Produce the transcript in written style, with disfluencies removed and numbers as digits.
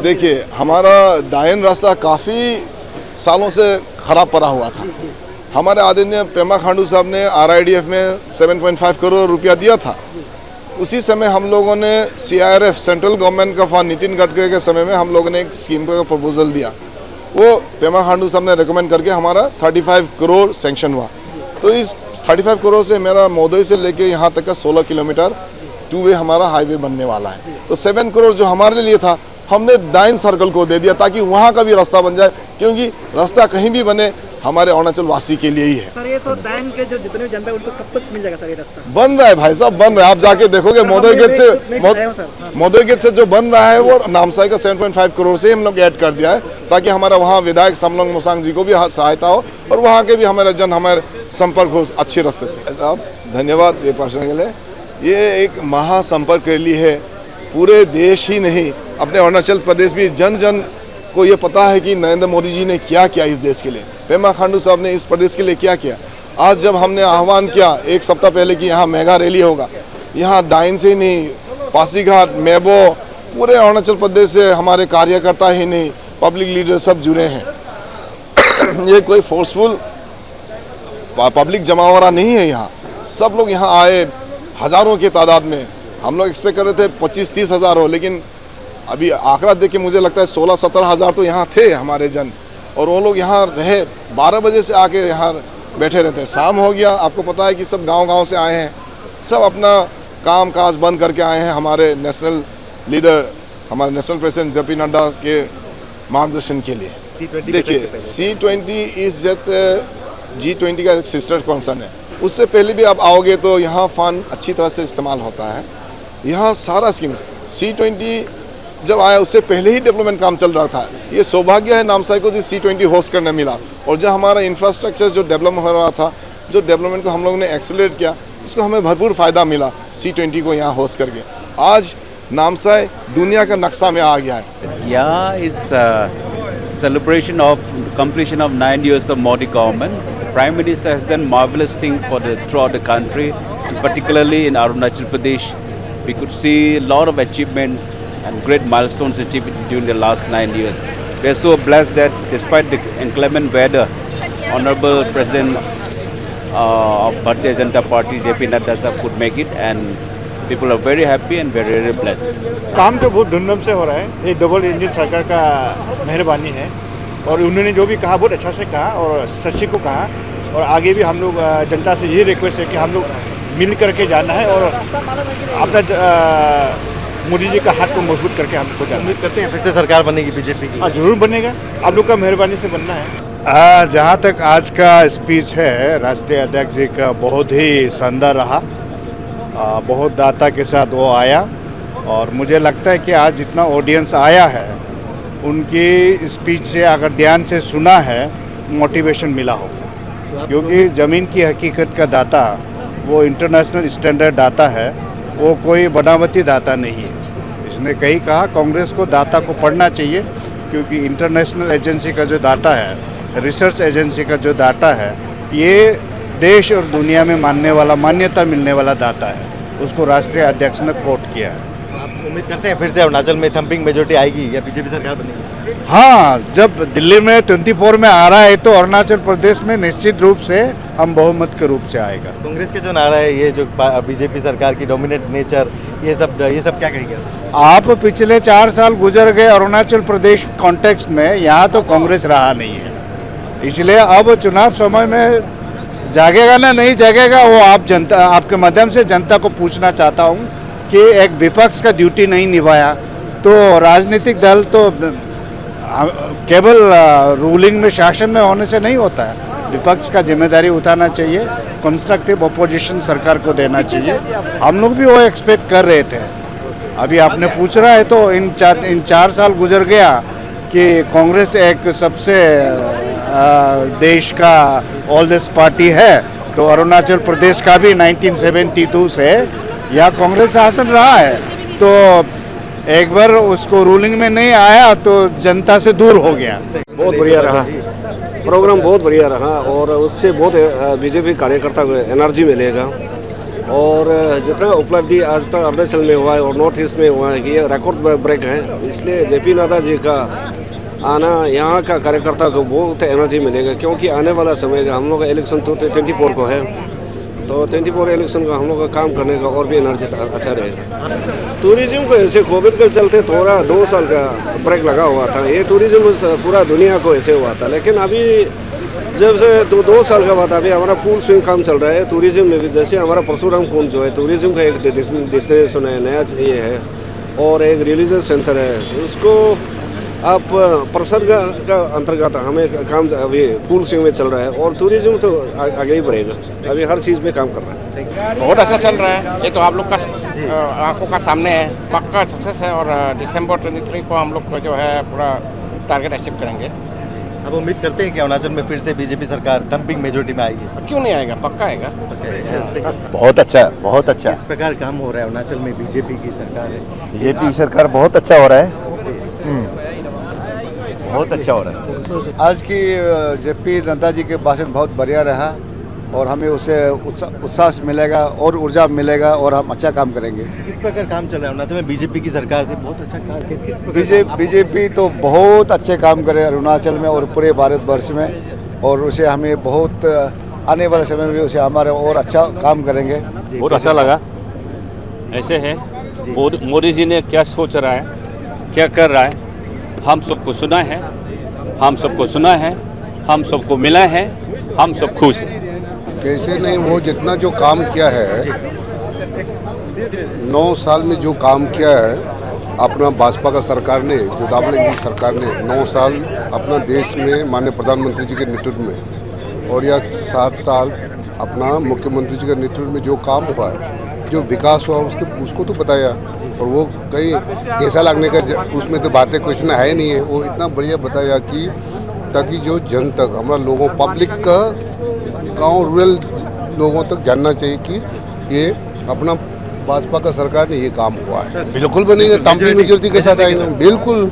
देखिए, हमारा डायन रास्ता काफ़ी सालों से ख़राब पड़ा हुआ था। हमारे आदरणीय पेमा खांडू साहब ने RIDF में 7.5 करोड़ रुपया दिया था। उसी समय हम लोगों ने CIRF सेंट्रल गवर्नमेंट का फंड नितिन गडकरी के समय में हम लोगों ने एक स्कीम का प्रपोजल दिया। वो पेमा खांडू साहब ने रिकमेंड करके हमारा 35 करोड़ सेंक्शन हुआ। तो इस 35 करोड़ से मेरा मोदई से लेके यहाँ तक का 16 किलोमीटर 2 वे हमारा हाईवे बनने वाला है। तो 7 करोड़ जो हमारे लिए था हमने डाइन सर्कल को दे दिया ताकि वहाँ का भी रास्ता बन जाए, क्योंकि रास्ता कहीं भी बने हमारे अरुणाचल वासी के लिए ही है। सर, ये तो डाइन के जो जितने जनता है उनको कब तक मिल जाएगा सर ये रास्ता? बन रहा है भाई साहब, बन रहा है। आप जाके देखोगे मोदई गेट से जो बन रहा है वो नामसाई का 7.5 करोड़ से हम लोग ऐड कर दिया है, ताकि हमारा वहाँ विधायक समलोंग मोसांग जी को भी सहायता हो और वहाँ के भी हमारे संपर्क हो अच्छे रास्ते से। साहब धन्यवाद ये प्रश्न के लिए। ये एक महासंपर्क रैली है, पूरे देश ही नहीं अपने अरुणाचल प्रदेश भी जन जन को ये पता है कि नरेंद्र मोदी जी ने क्या किया इस देश के लिए, पेमा खांडू साहब ने इस प्रदेश के लिए क्या किया। आज जब हमने आह्वान किया 1 सप्ताह पहले कि यहाँ मेगा रैली होगा, यहाँ डाइन से ही नहीं, पासीघाट, मेबो, पूरे अरुणाचल प्रदेश से हमारे कार्यकर्ता ही नहीं, पब्लिक लीडर सब जुड़े हैं। ये कोई फोर्सफुल पब्लिक जमावड़ा नहीं है। यहाँ सब लोग यहाँ आए हज़ारों की तादाद में। हम लोग एक्सपेक्ट कर रहे थे 25-30 हज़ार हो, लेकिन अभी आंकड़ा देख के मुझे लगता है 16-17 हज़ार तो यहाँ थे हमारे जन। और वो लोग यहाँ रहे 12 बजे से आके यहाँ बैठे रहते हैं। शाम हो गया, आपको पता है कि सब गांव-गांव से आए हैं, सब अपना काम काज बंद करके आए हैं हमारे नेशनल लीडर, हमारे नेशनल प्रेसिडेंट JP नड्डा के मार्गदर्शन के लिए। देखिए, C20 इस G20 का एक सिस्टर कॉन्सर्न है। उससे पहले भी आप आओगे तो यहाँ फंड अच्छी तरह से इस्तेमाल होता है। यहाँ सारा स्कीम C20 जब आया उससे पहले ही डेवलपमेंट काम चल रहा था। ये सौभाग्य है नामसाई को C20 होस्ट करने मिला, और जो हमारा इंफ्रास्ट्रक्चर जो डेवलप हो रहा था, जो डेवलपमेंट को हम लोगों ने एक्सेलरेट किया, उसको हमें भरपूर फ़ायदा मिला C20 को यहाँ होस्ट करके। आज नामसाई दुनिया का नक्शा में आ गया है। Yeah, it's a celebration of completion of 9 years of Modi government. Prime Minister has done marvelous thing throughout the country, and particularly in Arunachal Pradesh. We could see a lot of achievements and great milestones achieved during the last 9 years. We are so blessed that despite the inclement weather, Honorable President of Bharatiya Janata Party, JP Nadda sahab could make it, and people are very happy and very, very blessed. काम तो बहुत धूमधाम से हो रहा है। ये double engine सरकार का मेहरबानी है, और उन्होंने जो भी कहा बहुत अच्छा से कहा और सच्ची को कहा। और आगे भी हम लोग जनता से यही रिक्वेस्ट है कि हम लोग मिल करके जाना है और अपना मोदी जी का हाथ को मजबूत करके हम लोग उम्मीद करते हैं फिर से सरकार बनेगी बीजेपी की। जरूर बनेगा, आप लोग का मेहरबानी से बनना है। जहाँ तक आज का स्पीच है राष्ट्रीय अध्यक्ष जी का, बहुत ही शानदार रहा। बहुत दाता के साथ वो आया, और मुझे लगता है कि आज जितना ऑडियंस आया है उनकी स्पीच से अगर ध्यान से सुना है मोटिवेशन मिला होगा, क्योंकि ज़मीन की हकीकत का दाता वो इंटरनेशनल स्टैंडर्ड दाता है, वो कोई बनावटी दाता नहीं है। इसने कहीं कहा कांग्रेस को दाता को पढ़ना चाहिए, क्योंकि इंटरनेशनल एजेंसी का जो डाटा है, रिसर्च एजेंसी का जो डाटा है, ये देश और दुनिया में मान्यता मिलने वाला दाता है। उसको राष्ट्रीय अध्यक्ष ने कोट किया है। आप उम्मीद करते हैं फिर से अरुणाचल में थम्पिंग मेजोरिटी आएगी या बीजेपी सरकार बनेगी? हाँ, जब दिल्ली में 24 में आ रहा है तो अरुणाचल प्रदेश में निश्चित रूप से हम बहुमत के रूप से आएगा। कांग्रेस के जो नारा है, ये जो बीजेपी सरकार की डोमिनेट नेचर, ये सब क्या कहेंगे आप? पिछले 4 साल गुजर गए अरुणाचल प्रदेश कॉन्टेक्स्ट में, यहाँ तो कांग्रेस रहा नहीं है। इसलिए अब चुनाव समय में जागेगा ना नहीं जागेगा, वो आप जनता, आपके माध्यम से जनता को पूछना चाहता हूँ कि एक विपक्ष का ड्यूटी नहीं निभाया तो राजनीतिक दल तो केवल रूलिंग में, शासन में होने से नहीं होता है। विपक्ष का जिम्मेदारी उठाना चाहिए, कंस्ट्रक्टिव अपोजिशन सरकार को देना चाहिए। हम लोग भी वो एक्सपेक्ट कर रहे थे। अभी आपने पूछ रहा है तो इन 4 साल गुजर गया कि कांग्रेस एक सबसे देश का ओल्डेस्ट पार्टी है, तो अरुणाचल प्रदेश का भी 1972 से यहाँ कांग्रेस शासन रहा है, तो एक बार उसको रूलिंग में नहीं आया तो जनता से दूर हो गया। बहुत बढ़िया रहा प्रोग्राम, बहुत बढ़िया रहा, और उससे बहुत बीजेपी कार्यकर्ता को एनर्जी मिलेगा। और जितना उपलब्धि आज तक अरुणाचल में हुआ है और नॉर्थ ईस्ट में हुआ है कि ये रिकॉर्ड ब्रेक है। इसलिए जेपी नड्डा जी का आना यहाँ का कार्यकर्ता को बहुत एनर्जी मिलेगा, क्योंकि आने वाला समय हम लोग का इलेक्शन तो 24 को है, तो 24 इलेक्शन का हम लोग का काम करने का और भी एनर्जी अच्छा रहेगा। टूरिज्म को ऐसे कोविड के चलते थोड़ा 2 साल का ब्रेक लगा हुआ था, ये टूरिज्म पूरा दुनिया को ऐसे हुआ था। लेकिन अभी जब से 2 साल का बाद अभी हमारा फुल स्विंग काम चल रहा है टूरिज्म में भी। जैसे हमारा परशुराम कुंड जो है टूरिज्म का एक डेस्टिनेशन है, नया ये है, और एक रिलीजियस सेंटर है, उसको आप प्रसाद का अंतर्गत हमें काम अभी फुल स्विंग में चल रहा है, और टूरिज्म तो आगे ही बढ़ेगा, अभी हर चीज़ में काम कर रहा है। बहुत अच्छा चल रहा है, ये तो आप लोग का आंखों का सामने है, पक्का सक्सेस है। और दिसंबर 23 को हम लोग जो है पूरा टारगेट अचीव करेंगे। अब उम्मीद करते हैं कि अरुणाचल में फिर से बीजेपी सरकार डंपिंग मेजोरिटी में आएगी। क्यों नहीं आएगा, पक्का आएगा। बहुत अच्छा है, बहुत अच्छा। इस प्रकार काम हो रहा है अरुणाचल में, बीजेपी की सरकार है, बीजेपी सरकार बहुत अच्छा हो रहा है, बहुत अच्छा हो रहा है। आज की जेपी नड्डा जी के भाषण बहुत बढ़िया रहा और हमें उससे उत्साह मिलेगा और ऊर्जा मिलेगा और हम अच्छा काम करेंगे। किस प्रकार काम चल रहा है अरुणाचल में बीजेपी की सरकार से? बहुत अच्छा काम, किस प्रकार बीजेपी तो बहुत अच्छे काम करे अरुणाचल में और पूरे भारतवर्ष में, और उसे हमें बहुत आने वाले समय में उसे हमारे और अच्छा काम करेंगे। बहुत अच्छा लगा। ऐसे है मोदी जी ने क्या सोच रहा है, क्या कर रहा है, हम सबको सुना है, हम सबको सुना है, हम सबको मिला है, हम सब खुश हैं। कैसे नहीं, वो जितना जो काम किया है 9 साल में जो काम किया है अपना भाजपा का सरकार ने, जो दाबलिंग की सरकार ने 9 साल अपना देश में माननीय प्रधानमंत्री जी के नेतृत्व में, और यह 7 साल अपना मुख्यमंत्री जी के नेतृत्व में जो काम हुआ है, जो विकास हुआ उसको तो बताया। और वो कहीं कैसा लगने का उसमें तो बातें कुछ ना है नहीं है, वो इतना बढ़िया बताया कि ताकि जो जन तक हमारा लोगों पब्लिक का गांव रूरल लोगों तक जानना चाहिए कि ये अपना भाजपा का सरकार ने ये काम हुआ है। बिल्कुल बनेगा, डंपिंग मेजोरिटी के साथ आएंगे, बिल्कुल।